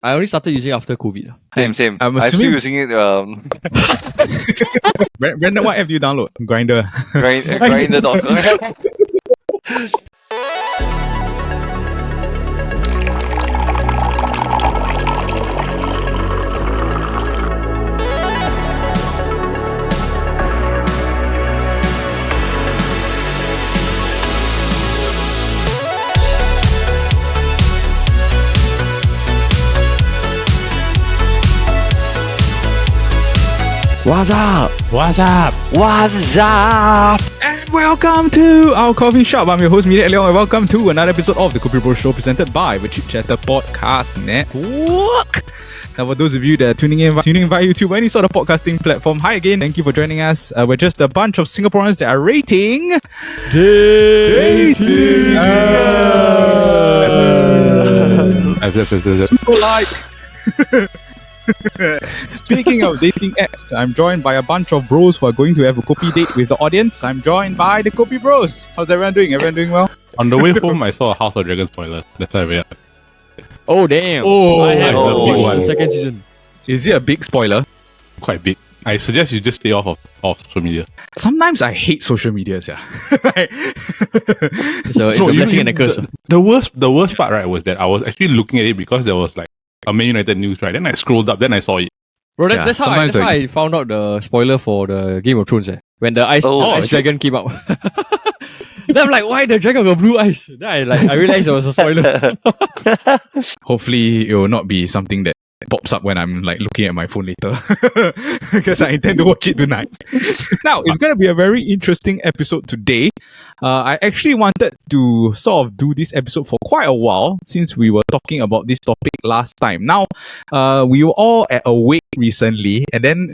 I only started using after COVID. Same. I'm still assuming- using it. Brandon, what app do you download? Grindr. Grindr.com. What's up? What's up? What's up? And welcome to our coffee shop. I'm your host, Media Leong, and welcome to another episode of the KopiBros show presented by the Chit Podcast Network. Now, for those of you that are tuning in via YouTube or any sort of podcasting platform, hi again. Thank you for joining us. We're just a bunch of Singaporeans that are rating dating SUPERLIKE. Speaking of dating apps, I'm joined by a bunch of bros who are going to have a Kopi date with the audience. I'm joined by the KopiBros. How's everyone doing? Everyone doing well? On the way home, I saw a House of Dragon spoiler. That's why we're Oh damn! Oh, I have it's a big watched one. the second season. Is it a big spoiler? quite big. I suggest you just stay off social media. Sometimes I hate social media, yeah. So it's a blessing and a curse. The worst part, right, was that I was actually looking at it because there was like a Man United news, right? Then I scrolled up, then I saw it. Bro, Yeah, that's how sometimes I found out the spoiler for the Game of Thrones. When the ice dragon came out. Then I'm like, why the dragon got blue eyes? Then I realized it was a spoiler. Hopefully, it will not be something that pops up when I'm like looking at my phone later, because I intend to watch it tonight. Now, it's going to be a very interesting episode today. I actually wanted to sort of do this episode for quite a while since we were talking about this topic last time. Now, we were all at a wake recently, and then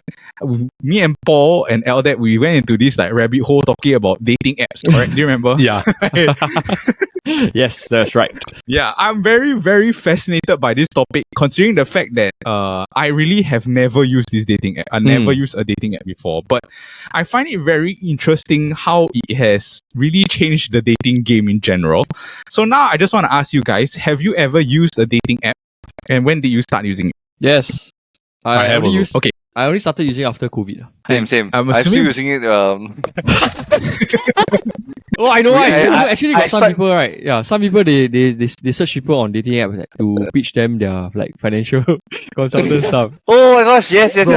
me and Paul and Eldad, we went into this like rabbit hole talking about dating apps, correct? Do you remember? Yeah. Yes, that's right. Yeah, I'm very, very fascinated by this topic, considering the fact that I really have never used this dating app. I never used a dating app before, but I find it very interesting how it has really changed the dating game in general. So now I just want to ask you guys, have you ever used a dating app? And when did you start using it? Yes. I have only also. Okay. I only started using after COVID. Same. I'm I'm still assuming- using it. Oh, I know why. I- You know, I- actually, I got some start- people, right? Yeah, some people they search people on dating apps like, to pitch them their like financial consultant stuff. Oh my gosh, yes. Bro,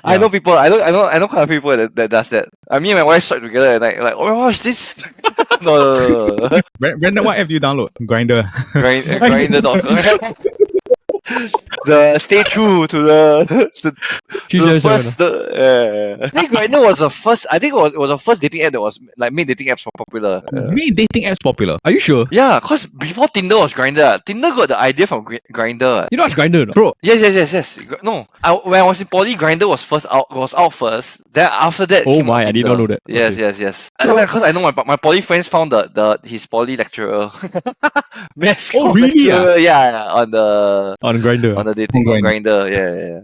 I know people. I know kind of people that does that. Me and my wife swipe together and like, oh my gosh, this. No. Brandon, what app do you download? Grindr. Grindr.com. The stay true to the first. I think Grindr was the first. I think it was the first dating app that was like made dating apps more popular. Made dating apps popular. Are you sure? Yeah, cause before Tinder was Grindr. Tinder got the idea from Grindr. You know what's Grindr? No? Bro, Yes. No, when I was in poly, Grindr was out first. Then after that, Oh came my, out I did Tinder. not know that. Yes. Because I know my poly friends found his poly lecturer. Mass Oh, comm really, lecturer, yeah, on the On the dating On on Grindr. Yeah.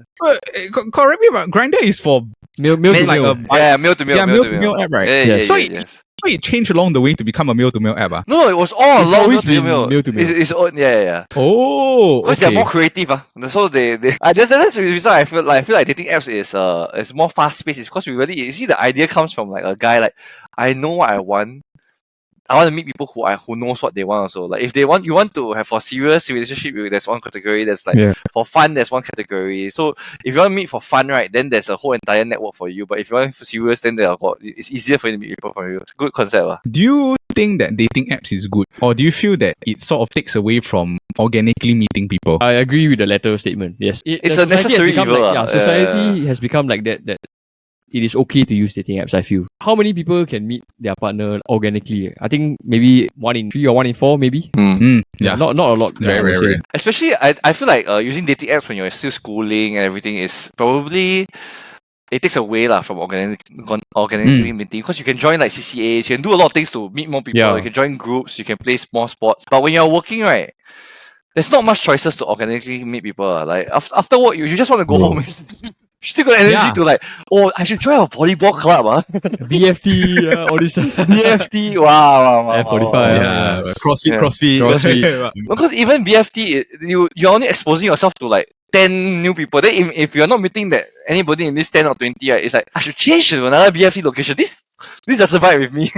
correct me, but Grindr is for Mail to Mail- like mail. a Yeah, mail to mail. yeah, mail to mail app, right? Yeah, So yes. So it changed along the way to become a mail-to-mail app. Ah. No, it was all It's along always been mail mail to mail. It's yeah. Oh, Because they're okay. more creative, so they that's the reason I feel like dating apps is more fast paced. It's because you see the idea comes from like a guy like, I know what I want. I want to meet people who knows what they want also. Like if you want to have a serious relationship, there's one category. There's like for fun, there's one category. So if you want to meet for fun, right, then there's a whole entire network for you. But if you want for serious, then it's easier for you to meet people from you. It's a good concept. Do you think that dating apps is good, or do you feel that it sort of takes away from organically meeting people? I agree with the latter statement. Yes, It's the a society has necessary become evil, like, ah. society has become like that. That it is okay to use dating apps. I feel. How many people can meet their partner organically? I think maybe 1 in 3 or 1 in 4, maybe. Yeah. Not a lot. Very, I would very say. rare. Especially, I feel like using dating apps when you're still schooling and everything is probably it takes away from organically meeting, because you can join like CCAs, you can do a lot of things to meet more people. Yeah. You can join groups, you can play small sports. But when you're working, right, there's not much choices to organically meet people. Like after work, you just want to go home. Still got energy Yeah. to like, oh, I should try a volleyball club, BFT, all this. BFT, wow. F45, Yeah, Yeah. CrossFit. Because even BFT, you're only exposing yourself to like 10 new people. Then if you're not meeting that anybody in this 10 or 20, right, it's like, I should change to another BFT location. This doesn't vibe with me.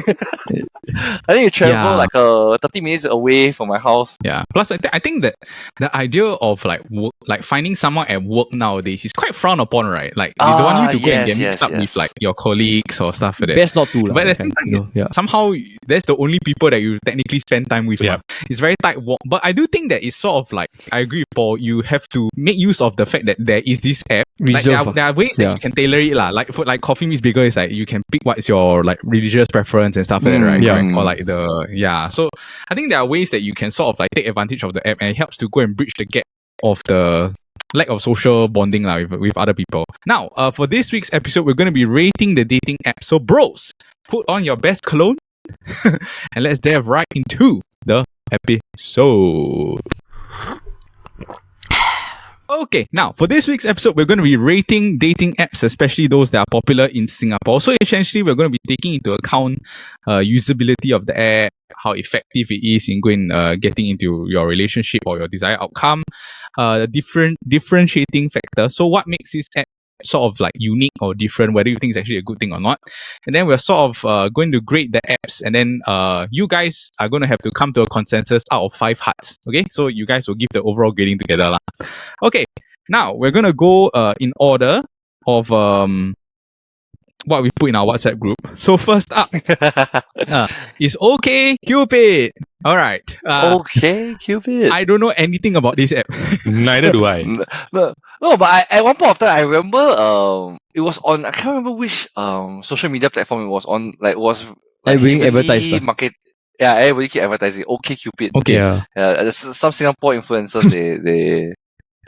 I think you travel like 30 minutes away from my house. Yeah. Plus, I think that the idea of like work, like finding someone at work nowadays is quite frowned upon, right? Like they don't want you to go and get mixed up with like your colleagues or stuff like that. Best not to. But at the same time, somehow that's the only people that you technically spend time with. Yeah. It's very tight walk. But I do think that it's sort of like, I agree with Paul, you have to make use of the fact that there is this app. Reserve, there are ways that you can tailor it. Like for like Coffee Meets Bagel is like you can pick what's your like religious preference and stuff like that, right? Yeah. Or like so I think there are ways that you can sort of like take advantage of the app, and it helps to go and bridge the gap of the lack of social bonding with other people. Now, for this week's episode, we're going to be rating the dating app. So bros, put on your best cologne and let's dive right into the episode. Okay, now for this week's episode, we're going to be rating dating apps, especially those that are popular in Singapore. So essentially, we're going to be taking into account usability of the app, how effective it is in getting into your relationship or your desired outcome, the differentiating factor. So what makes this app sort of like unique or different, whether you think it's actually a good thing or not. And then we're sort of going to grade the apps, and then you guys are going to have to come to a consensus out of 5 hearts. Okay, so you guys will give the overall grading together lah. Okay, now we're going to go in order of what we put in our WhatsApp group. So first up is OK Cupid. All right. Okay, Cupid. I don't know anything about this app. Neither do I. No, but at one point of time, I remember it was on, I can't remember which social media platform it was on. Like, it was like being heavily advertised. market. Yeah, everybody keep advertising. Okay, Cupid. Okay. Yeah. There's some Singapore influencers, they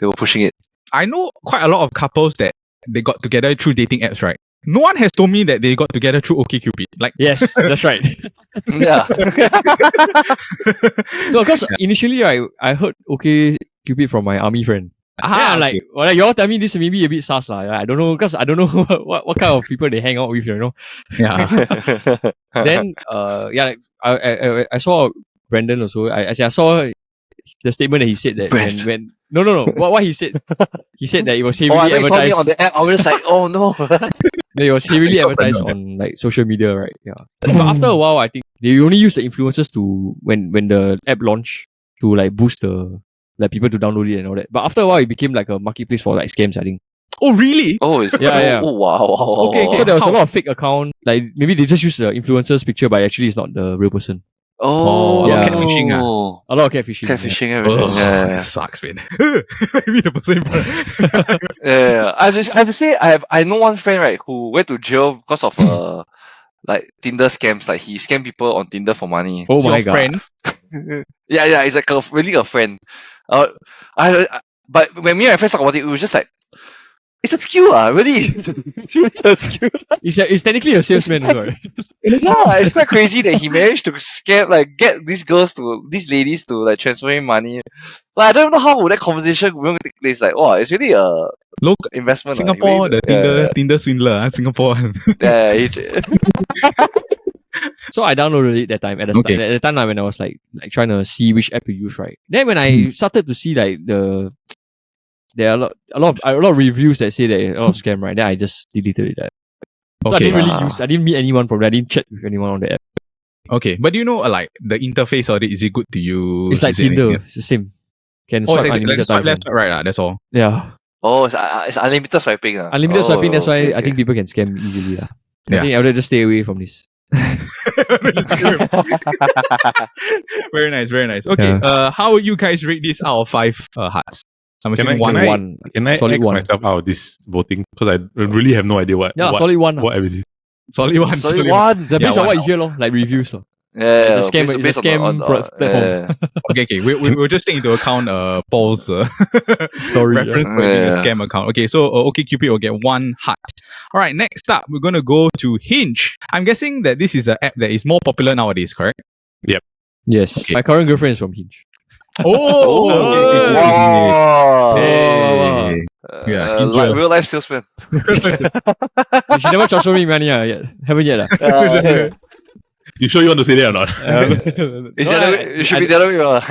were pushing it. I know quite a lot of couples that they got together through dating apps, right? No one has told me that they got together through OkCupid. Like, Yes, that's right. Yeah. No, because initially I heard OkCupid from my army friend. Yeah, okay. like, well, you all tell me this maybe a bit sus lah. I don't know, because I don't know what kind of people they hang out with, you know. Yeah. Then like, I saw Brandon also. I saw the statement that he said that when no what he said that it was heavily I saw advertised me on the app. I was just like, oh no. it was heavily so advertised random. on like social media, right? Yeah. But after a while, I think they only use the influencers to when the app launched to like boost the like people to download it and all that. But after a while, it became like a marketplace for like scams, I think. Oh, really? Oh, Yeah. Oh, wow. Okay, So there was how? a lot of fake account. Like maybe they just use the influencer's picture, but actually it's not the real person. Oh, a lot of catfishing, A lot of catfishing. Catfishing, everything. Yeah. That sucks, man. Maybe the person in front. Yeah. I have to say, I know one friend, right, who went to jail because of like Tinder scams. Like, he scammed people on Tinder for money. Oh my Your god. friend. Yeah, it's like really a friend. But when me and my friends talk about it, it was just like, it's a skill, really. It's really a skill. It's technically a salesman, right? Yeah, it's quite crazy that he managed to scam, like, get these ladies to like transfer him money. Like, I don't know how would that conversation going to take place. Like, wow, it's really a Local investment. Singapore, the Tinder swindler, Singapore. Yeah. So I downloaded it that time at the start. At the time when I was like trying to see which app to use, right? Then when I started to see like there are a lot of reviews that say that a lot of scam, right? Then I just deleted it. So I didn't really I didn't meet anyone from there. I didn't chat with anyone on the app. Okay, but do you know like the interface of it, is it good to use? It's like Is it Tinder. anything- It's the same. Can Oh, swipe it's like unlimited swipe times. left, swipe right, that's all. Yeah. Oh, it's unlimited swiping. Unlimited swiping, that's why okay, I think people can scam easily. I Yeah. think I would just stay away from this. Very nice, very nice. Okay, how would you guys rate this out of 5 hearts? I'm assuming Can I- one. Can I Solid X one. myself out of this voting? Because I really have no idea what Solid one. what app is it. Solid one. Solid one. Based on one what you out. hear, lor, like reviews. Lor. Yeah, It's a scam- it's a scam platform. Okay. We'll just take into account Paul's Story. reference to Yeah. a scam account. Okay, so OkCupid will get 1 heart. All right, next up, we're going to go to Hinge. I'm guessing that this is an app that is more popular nowadays, correct? Yes. Okay. My current girlfriend is from Hinge. Oh, okay. Wow. Hey. We Yeah, like real life salesman. You should never transfer me money yet. Haven't yet. You sure you want to say that or not? It should be the other way around.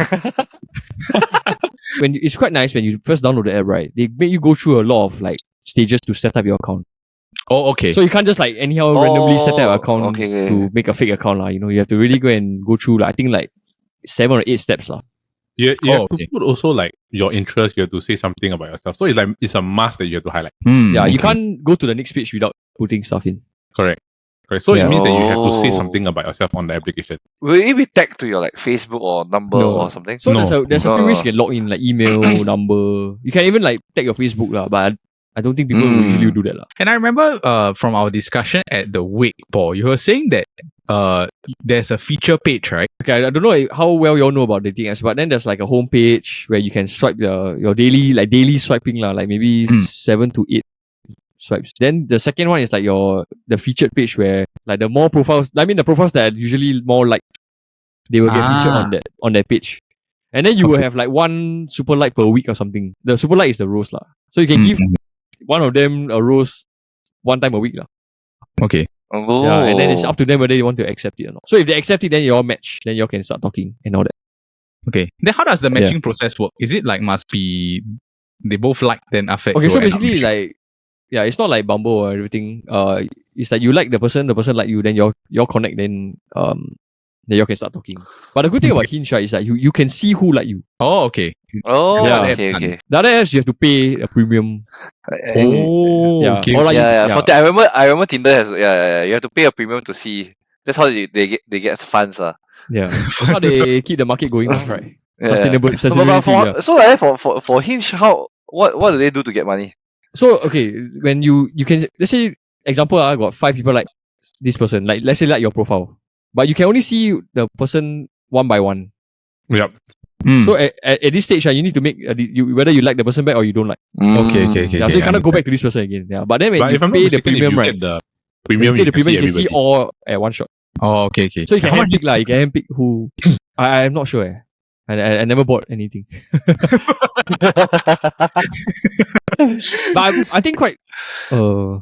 It's quite nice when you first download the app, right? They make you go through a lot of like stages to set up your account. Oh, okay. So you can't just like anyhow randomly set up your account okay. to make a fake account lah. You have to really go and go through like I think like 7 or 8 steps lah. You have to put also like your interest. You have to say something about yourself. So it's like it's a must that you have to highlight. You can't go to the next page without putting stuff in. Correct. So it means that you have to say something about yourself on the application. Will it be tagged to your like Facebook or number or something? So there's a few ways you can log in, like email, number. You can even like tag your Facebook lah, but I don't think people will usually do that lah. And I remember from our discussion at the wake, Paul, you were saying that there's a feature page, right? Okay, I don't know how well you all know about dating apps, but then there's like a home page where you can swipe your daily swiping lah, like maybe 7 to 8 swipes. Then the second one is like the featured page where like the more profiles, the profiles that are usually more liked, they will get featured on that page. And then you will have like one super like per week or something. The super like is the rose lah. So you can give one of them a rose one time a week lah. Okay. Oh. Yeah, and then it's up to them whether they want to accept it or not. So if they accept it, then you all match. Then you all can start talking and all that. Okay. Then how does the matching process work? Is it like must be they both like then affect? Okay, so basically like it's not like Bumble or everything. It's like you like the person like you, then you all connect, then you all can start talking. But the good thing about Hinge is that you can see who like you. Oh, okay. Oh, Yeah, okay. The other apps you have to pay a premium. Oh, okay. Or like I remember Tinder has you have to pay a premium to see. That's how they get funds Yeah, that's how they keep the market going, right? Yeah. Sustainability. So like for Hinge, what do they do to get money? So okay, when you can, let's say example, I got 5 people like this person, like let's say like your profile, but you can only see the person one by one. Yep. So at this stage, you need to make whether you like the person back or you don't like. Okay. Yeah, so you cannot go back to this person again. Yeah, but then when you pay the premium, right? The premium, you can see all at one shot. Oh, okay. So you can handpick lah. You can handpick who. I'm not sure. I never bought anything. But I think quite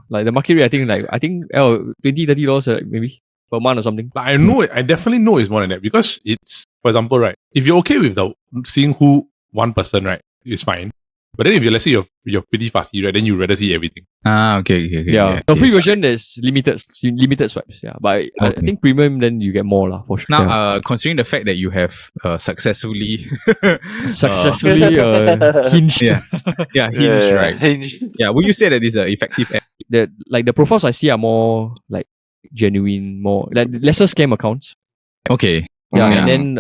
like the market rate. I think $20-$30 maybe per month or something. But I know it. I definitely know it's more than that because it's, for example, right. If you're okay with seeing who one person, right, it's fine. But then if let's say you're pretty fussy, right, then you rather see everything. Okay. Yeah. The free version there's limited swipes. Yeah, but I think premium then you get more lah for sure. Now, considering the fact that you have successfully hinged. Hinge, right? Hinge. Yeah, would you say that this is an effective app? The profiles I see are more like genuine, more like lesser scam accounts. Okay. Yeah, and then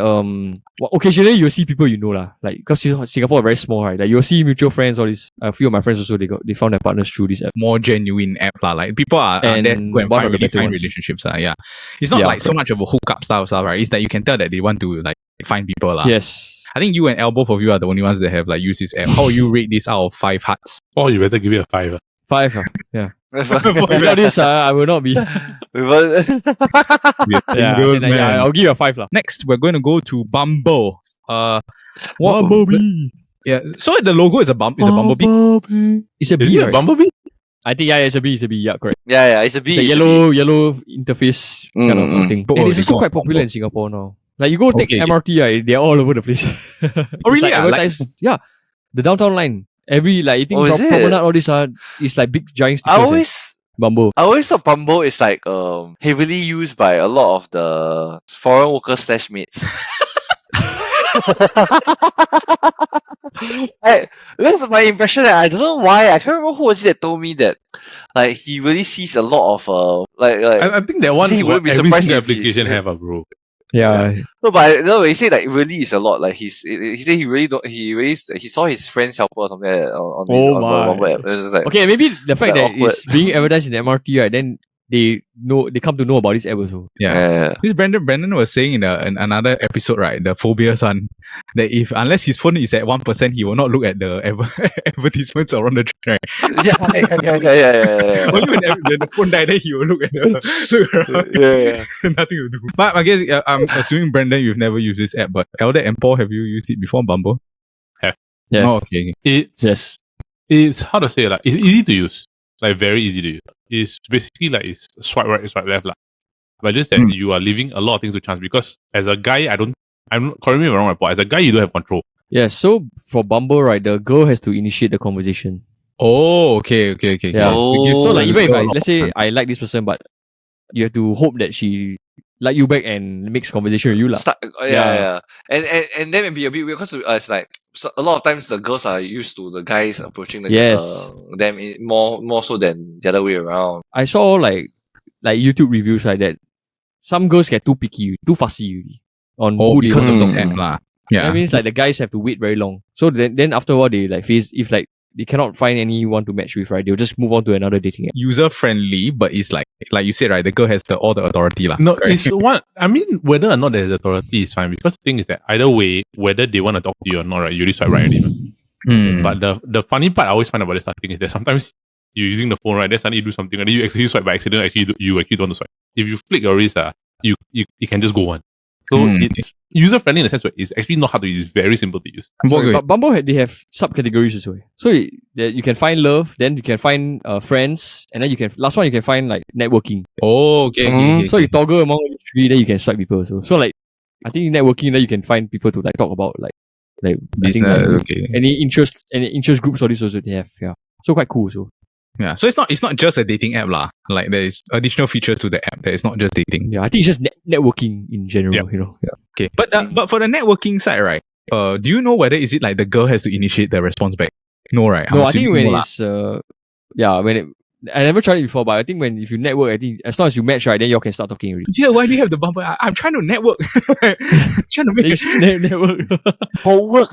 occasionally you'll see people you know lah, like because Singapore is very small, right? Like you'll see mutual friends. All these, a few of my friends also they found their partners through this app. More genuine app lah. Like people are there to go and find relationships. Yeah, it's not like so much of a hookup style stuff, right? It's that you can tell that they want to like find people lah. Yes. I think you and Elle, both of you are the only ones that have like used this app. How will you rate this out of 5 hearts? Oh, you better give it a 5. 5. Yeah. Without this, I will not be. I'll give you a 5 lah. Next, we're going to go to Bumble. Bumblebee. Yeah. So the logo is a bumblebee. It's a bee. Is it a bumblebee? I think it's a bee. Yeah, correct. Yeah, it's a bee. It's a yellow interface kind of thing. And it's also quite popular in Singapore now. Like you go take MRT, right? They're all over the place. Oh really? Yeah, the downtown line. Every like I think promenade, all this is like big giant stickers. Bumble. I always thought Bumble is like heavily used by a lot of the foreign workers / mates. That's my impression. I don't know why. I can't remember who was it that told me that. Like he really sees a lot of I think that one he wouldn't be every surprised single if application have bro. Yeah. No, but no, he said like really is a lot. Like he said he really don't. He saw his friends help or something like that on Bumble app. It was just like, okay, maybe the fact that awkward. it's being advertised in the MRT, right? Then they come to know about this app also. Yeah. This Brandon was saying in another episode, right? The phobias one, that unless his phone is at 1%, he will not look at the advertisements around the train. Yeah. Only when the phone died, then he will look around. Yeah. Nothing to do. But I guess I'm assuming, Brandon, you've never used this app, but Elder and Paul, have you used it before, Bumble? Have. Yeah. Oh, okay. It's yes. It's how to say like it's easy to use, like very easy to use. It's basically like it's swipe right, swipe left lah. But just that you are leaving a lot of things to chance because as a guy, I'm correct me if I'm wrong, but as a guy you don't have control. Yeah, so for Bumble, right, the girl has to initiate the conversation. Oh, okay. Yeah. So like even if let's say control. I like this person, but you have to hope that she like you back and makes conversation with you lah. Yeah. And then maybe a bit weird because it's like a lot of times the girls are used to the guys approaching them more so than the other way around. I saw like YouTube reviews like that. Some girls get too picky, too fussy really, on who they because of want this to talk app to. lah. Yeah. That means like the guys have to wait very long. So then after a while they like face if like they cannot find anyone to match with, right? They'll just move on to another dating app. User friendly, but it's like you said, right? The girl has all the authority lah. No, correct? it's what I mean. Whether or not there's authority is fine because the thing is that either way, whether they want to talk to you or not, right? You really swipe right already. But the funny part I always find about this thing is that sometimes you're using the phone, right? Then suddenly you do something, and then you actually swipe by accident. You actually don't want to swipe. If you flick your wrist, you can just go on. So it's user friendly in the sense where it's actually not hard to use. It's very simple to use. Sorry, but Bumble they have subcategories as well. So you can find love, then you can find friends, and then you can find like networking. Oh, okay. So you toggle among each three, then you can swipe people also. So like I think networking, then you can find people to like talk about like I think, like, any interest groups or this also they have. Yeah. So quite cool. So Yeah, so it's not just a dating app lah. Like there is additional features to the app that is not just dating. yeah, I think it's just networking in general. You know. Yeah. Okay, but for the networking side, right? Do you know whether is it like the girl has to initiate the response back? No, right? No, I think when it's I never tried it before, but I think if you network, I think as long as you match, right, then y'all can start talking already. Yeah, why do you have the Bumble? I'm trying to network. Trying to make network. For work.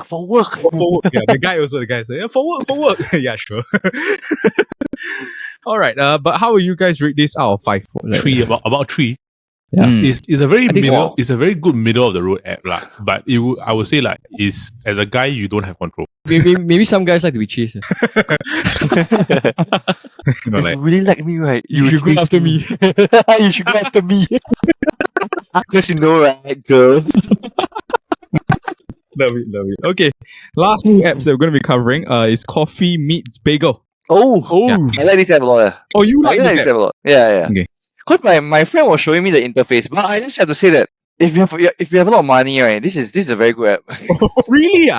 Yeah, the guy said, yeah, for work. Yeah, sure. All right. But how will you guys rate this out of 5? About 3. Yeah. It's a very so. It's a very good middle of the road app lah. But I would say like is as a guy you don't have control. Maybe some guys like to be chased. You know, like, you really like me, right? You should go after me. You should go after me. Because you know, right, girls. love it. Okay. Last 2 apps that we're going to be covering is Coffee Meets Bagel. Oh, Yeah. I like this app a lot. Oh, you I like like this this app? app a lot. Yeah. Okay. Because my friend was showing me the interface, but I just have to say that if you have a lot of money, right, this is a very good app. Really?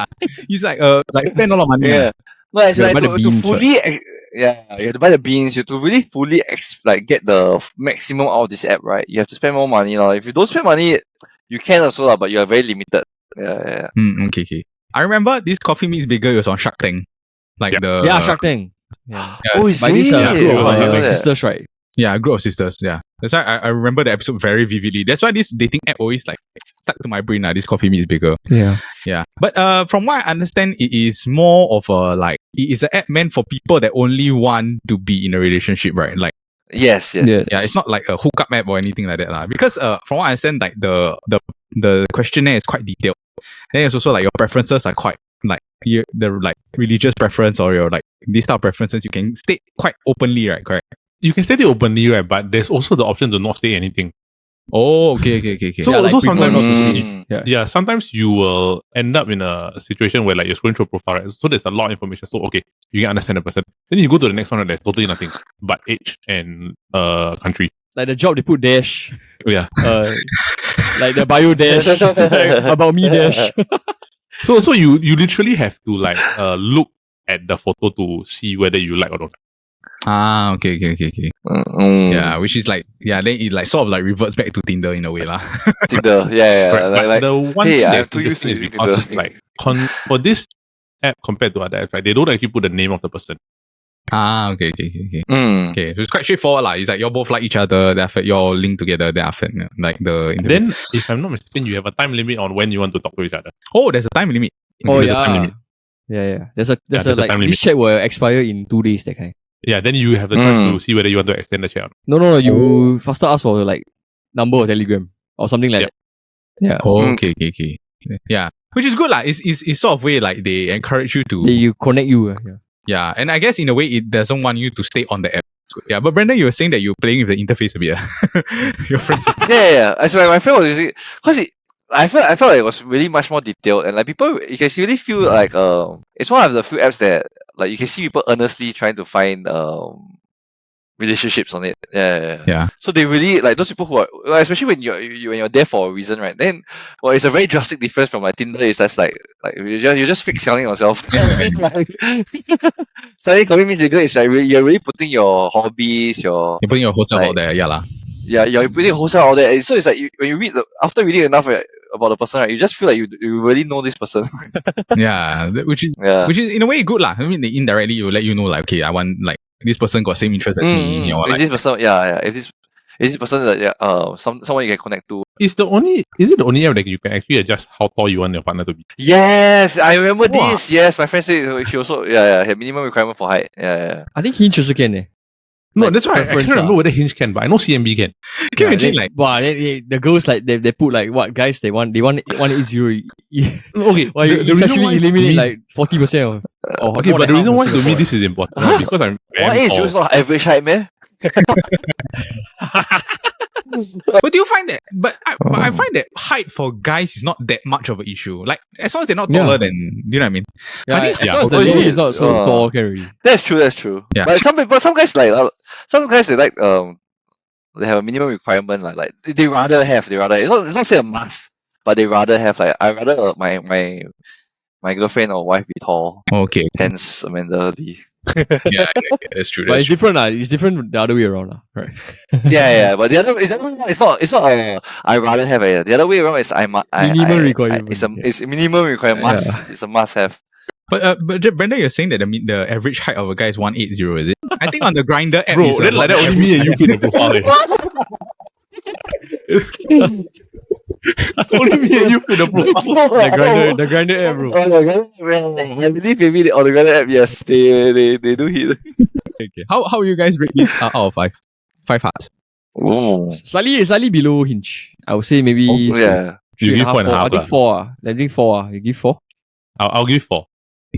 It's like spend a lot of money. Yeah. No, it's You like have to buy the to beans, fully you have to buy the beans. You have to really fully get the maximum out of this app, right? You have to spend more money. If you don't spend money, you can also, but you are very limited. Yeah. Okay. I remember this Coffee Meets Bagel was on Shark Tank. Like Shark Tank. Yeah. Oh, is By this it? group of Oh, I didn't know that. sisters, right? Yeah, a group of sisters. Yeah, that's why I remember the episode very vividly. That's why this dating app always like stuck to my brain. This Coffee Meets Bagel. Yeah. But from what I understand, it is more of it is an app meant for people that only want to be in a relationship, right? Like Yes. yeah, it's not like a hookup app or anything like that, lah. Because from what I understand, like the questionnaire is quite detailed. Then it's also like your preferences are quite like the like religious preference or your like this type of preferences you can state quite openly, right? Correct. You can state it openly, right? But there's also the option to not state anything. Oh, okay. So, like so prefer sometimes not to see. yeah, sometimes you will end up in a situation where like you're scrolling through a profile, right? So there's a lot of information. So okay, you can understand the person. Then you go to the next one and there's totally nothing but age and country. Like the job they put dash. Yeah. Like the bio dash. Like about me dash. So you literally have to like look at the photo to see whether you like or don't. Okay. Yeah, which is like then it like sort of like reverts back to Tinder in a way lah. Tinder, yeah. Right, but the one hey, thing I that's have to use interesting is Tinder. because like for this app compared to other apps, right, they don't actually put the name of the person. Okay. Okay, so it's quite straightforward lah. It's like you're both like each other, then after you're linked together, then after like the And then, if I'm not mistaken, you have a time limit on when you want to talk to each other. oh, there's a time limit. Oh There's a time limit. Yeah. There's a there's a like time this limit. chat will expire in 2 days, that kind. Yeah, then you have the chance to see whether you want to extend the chat. No. You faster ask for like number of Telegram or something like that. Yeah. Oh, okay. Yeah, which is good lah. It's sort of way like they encourage you to You connect you. yeah, and I guess in a way it doesn't want you to stay on the app. Yeah, but Brandon, you were saying that you're playing with the interface a bit. Your friends. Yeah. That's why my friend was using because I felt like it was really much more detailed and like people you can really feel like it's one of the few apps that like you can see people earnestly trying to find relationships on it. Yeah. So they really like those people who are, especially when you're there for a reason, right? Then it's a very drastic difference from like Tinder. It's just like you're just fake selling yourself. Selling commit means it's like you're really putting your hobbies, You're putting your whole self out there, yeah, you're putting your whole self out there. So it's like when you read after reading enough about the person, right, you just feel like you really know this person. Yeah, which is in a way good lah. I mean, indirectly it will let you know like, okay, I want like this person got same interest as me. Or, is like, this person? Yeah. Is this person that someone you can connect to? Is it the only app that you can actually adjust how tall you want your partner to be? Yes, I remember this. Yes, my friend said he also had minimum requirement for height. Yeah. I think Hinge also can. No, Like, that's why I can't remember whether Hinge can, but I know CMB can. can you imagine like the girls like they put like what guys they want 180. Okay, Well, the it's reason why actually to eliminate me- like 40% of Okay, more but than the reason half why of to me Singapore. this is important right? Because I'm What very age tall. is not average height, man? but do you find that but I find that height for guys is not that much of an issue. Like as long as they're not taller than, do you know what I mean? Yeah, I think- as long as the yeah. lady is not so Uh, tall, can already. That's true. Yeah. But some guys they like they have a minimum requirement like they rather it's not say a must, but they rather have like I rather my girlfriend or wife be tall. Okay. Hence Amanda Lee. Yeah, that's true. But That's it's different, it's different the other way around, right? Yeah. But the other it's not I rather have it. The other way around is Minimum requirement. It's a minimum requirement. Must. It's a must have. But Brenda, you're saying that the average height of a guy is 180, is it? I think on the Grindr app, Bro, is then like that only me and you fit the profile. Only me and you fit the profile. the grinder app, bro. I believe maybe on the Grindr app, yes, they do hit. Okay. How you guys rate this out of 5? 5 hearts. Oh. Slightly below Hinge. I would say maybe Yeah. You give 4.5 4. I think 4. I think 4. You give 4? I'll give 4.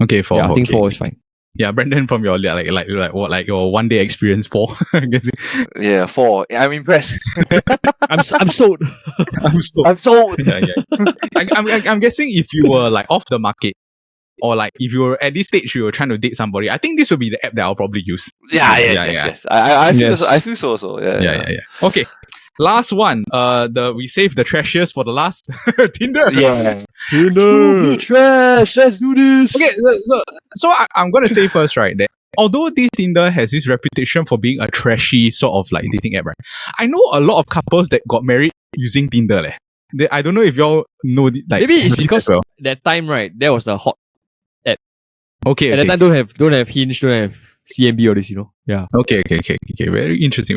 Okay, 4. Yeah, I think okay. 4 is fine. Yeah, Brendan, from your like your one day experience, 4. I'm guessing. Yeah, 4. I'm impressed. I'm sold. I'm so. I'm sold. Yeah. I'm guessing if you were like off the market, or like if you were at this stage you were trying to date somebody, I think this would be the app that I'll probably use. Yes. I feel Yes. so. I feel so also. Yeah. Okay. Last one. We saved the trashiest for the last. Tinder. Yeah. Tinder. Trash. Let's do this. Okay, so I'm gonna say first, right, that although this Tinder has this reputation for being a trashy sort of like dating app, right, I know a lot of couples that got married using Tinder. I don't know if y'all know like Maybe it's know this because as well. that time, right, that was the hot. Okay, At that time, don't have Hinge, don't have CMB or this, Yeah. Okay. Very interesting.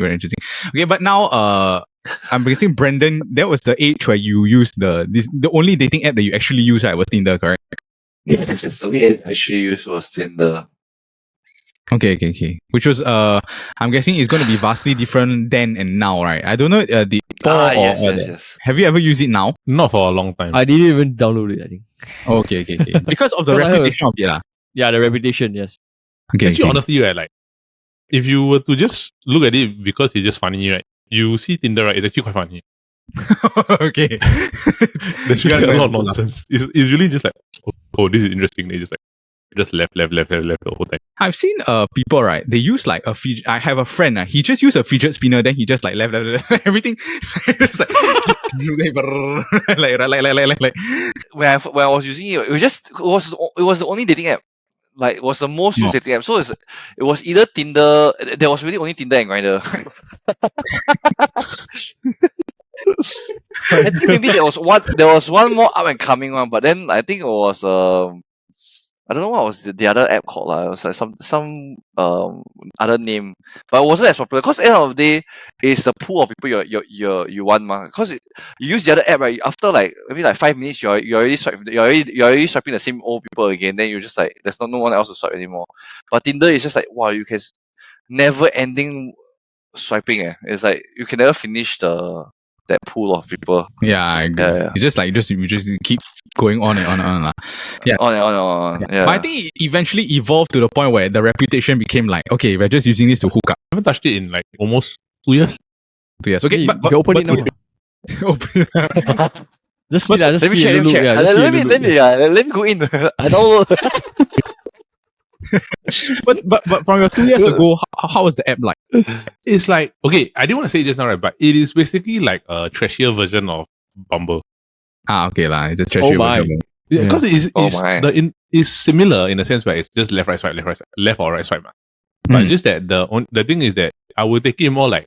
Okay, but now I'm guessing Brendan, that was the age where you used the only dating app that you actually used, right, was Tinder, correct? Okay, actually used was Tinder. Okay. Which was I'm guessing it's going to be vastly different then and now, right? I don't know the Yes. Have you ever used it now? Not for a long time. I didn't even download it, I think. Okay. Because of the Because I reputation of it, lah. Yeah, the reputation, yes. Okay. Actually, honestly, right, like if you were to just look at it because it's just funny, right? You see Tinder, right? It's actually quite funny. Okay. There's really a lot of nonsense. It's really just like, oh, this is interesting. They just left the whole time. I've seen people, right, they use like a fidget. I have a friend, he just used a fidget spinner, then he just like left everything. Just like like When I was using it, it was the only dating app. Like, it was the most used dating app. So it was either Tinder. There was really only Tinder and Grindr. I think maybe there was one more up and coming one, but then I think it was I don't know what was the other app called. It was like some other name, but it wasn't as popular because at the end of the day, it's the pool of people you want, because you use the other app, right? After like maybe like 5 minutes, you're already swiping the same old people again. Then you're just like there's no one else to swipe anymore. But Tinder is just like, wow, you can never ending swiping. It's like you can never finish that pool of people. Yeah, I agree. Yeah. You just keep going on and on. Yeah. On and on. Yeah. But I think it eventually evolved to the point where the reputation became like, okay, we're just using this to hook up. I haven't touched it in like almost 2 years. 2 years. Okay, You but can open it now. Just see that. Let me check. Let me go in. I don't. But from your 2 years ago, how was the app like? It's like, okay, I didn't want to say it just now, right? But it is basically like a trashier version of Bumble. Okay lah, it's a trashy my. version. Yeah, because my. it's similar in the sense where it's just left, right, swipe, left, right, swipe, left or right swipe. But just that the thing is that I would take it more like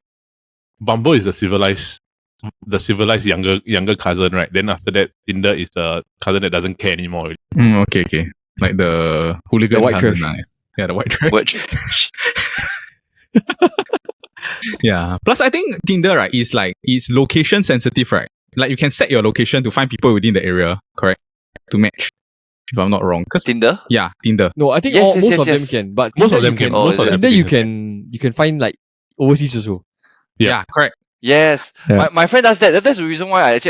Bumble is the civilized younger cousin, right? Then after that, Tinder is the cousin that doesn't care anymore. Okay. Like the hooligan The white cousin, trash. Yeah, the white trash. Which Yeah. Plus, I think Tinder, right, is location sensitive, right? Like you can set your location to find people within the area, correct? To match, if I'm not wrong. Tinder? Yeah, Tinder. No, I think Yes, most yes, of them yes. can, but Most Tinder of them you can. Oh, Most of is them Tinder you can. can find like overseas also. Yeah, correct. Yes, Yeah. my friend does that. That's the reason why I was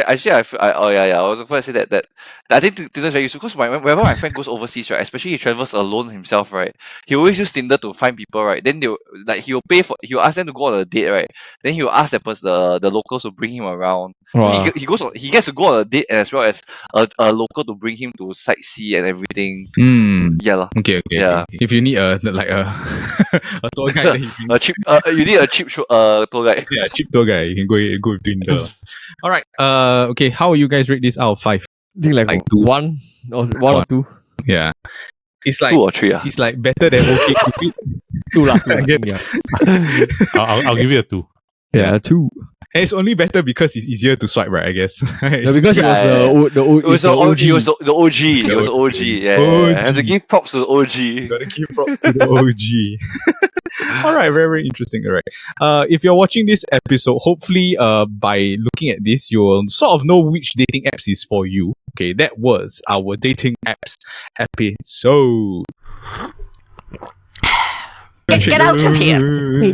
going to say that I think Tinder is very useful because whenever my friend goes overseas, right, especially he travels alone himself, right, he always use Tinder to find people, right. Then he'll ask them to go on a date, right. Then he'll ask the locals to bring him around. Wow. He gets to go on a date as well as a local to bring him to sightsee and everything. Yeah lah. Okay. Yeah. If you need a tour guide, then you can A cheap you need a cheap tour guide. yeah, cheap tour guide. You can go with Tinder. All right. Okay. How will you guys rate this out of 5? I think like two. one or two. Yeah. It's like 2 or 3 it's like better than OK Cupid. Two lah. I guess. Yeah. I'll give it a 2. Yeah, two. And it's only better because it's easier to swipe, right? I guess. Yeah, because it was the It was the OG. It was the OG. The It was the OG. Yeah, I have to give props to the OG. Gotta keep props to the OG. All right, very, very interesting. All right. If you're watching this episode, hopefully, by looking at this, you'll sort of know which dating apps is for you. Okay, that was our dating apps episode. Get out of here! The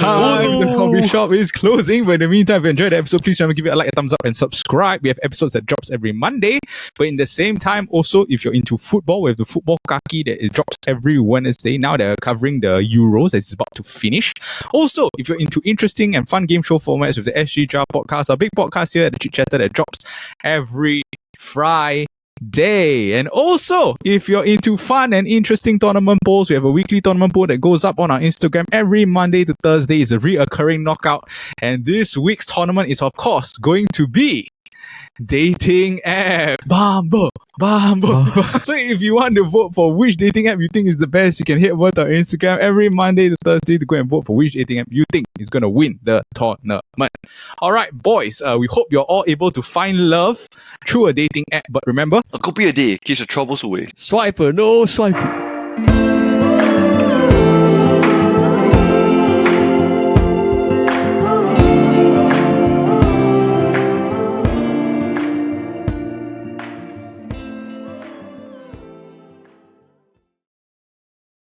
time the coffee shop is closing. But in the meantime, if you enjoyed the episode, please remember to give it a like, a thumbs up, and subscribe. We have episodes that drops every Monday. But in the same time, also, if you're into football, we have the football kaki that it drops every Wednesday. Now they're covering the Euros that's about to finish. Also, if you're into interesting and fun game show formats with the SG Jar podcast, our big podcast here at the Chit Chatter that drops every Friday. And also, if you're into fun and interesting tournament polls, we have a weekly tournament poll that goes up on our Instagram every Monday to Thursday. It's a reoccurring knockout, and this week's tournament is of course going to be dating app Bumble. So if you want to vote for which dating app you think is the best, you can head over to our Instagram every Monday to Thursday to go and vote for which dating app you think is going to win the tournament. All right, boys, we hope you're all able to find love through a dating app. But remember, A copy a day keeps the troubles away. Swipe or no swipe.